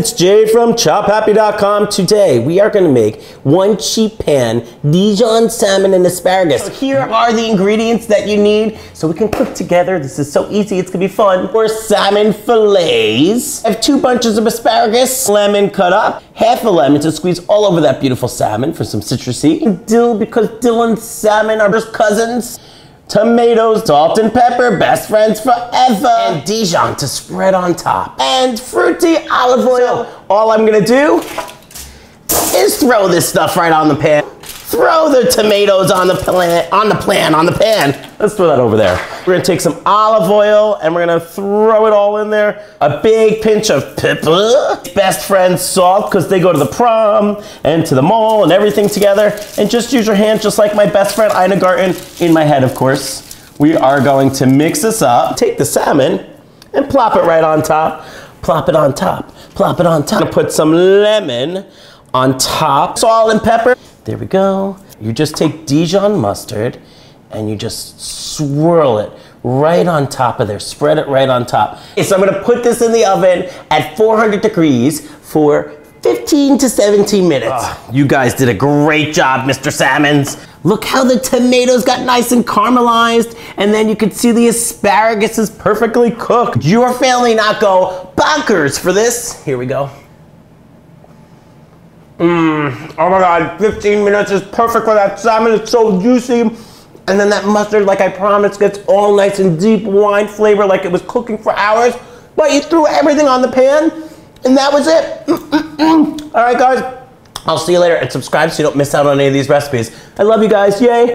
It's Jay from ChopHappy.com. Today we are going to make one cheap pan Dijon salmon and asparagus. So here are the ingredients that you need so we can cook together. This is so easy, it's going to be fun. 4 salmon fillets. I have 2 bunches of asparagus, lemon cut up, half a lemon to squeeze all over that beautiful salmon for some citrusy. Dill, because dill and salmon are just cousins. Tomatoes, salt and pepper, best friends forever. And Dijon to spread on top. And fruity olive oil. So, all I'm gonna do is throw this stuff right on the pan. Throw the tomatoes on the pan. Let's throw that over there. We're gonna take some olive oil and we're gonna throw it all in there. A big pinch of pepper. Best friends salt, because they go to the prom and to the mall and everything together. And just use your hand, just like my best friend Ina Garten, in my head of course. We are going to mix this up. Take the salmon and plop it right on top. Plop it on top, plop it on top. I'm gonna put some lemon on top. Salt and pepper. There we go. You just take Dijon mustard and you just swirl it right on top of there. Spread it right on top. Okay, so I'm gonna put this in the oven at 400 degrees for 15 to 17 minutes. Oh, you guys did a great job, Mr. Salmons. Look how the tomatoes got nice and caramelized, and then you can see the asparagus is perfectly cooked. Your family not go bonkers for this. Here we go. Oh my God, 15 minutes is perfect for that salmon. It's so juicy. And then that mustard, like I promised, gets all nice and deep wine flavor like it was cooking for hours. But you threw everything on the pan, and that was it. All right, guys, I'll see you later, and subscribe so you don't miss out on any of these recipes. I love you guys, yay.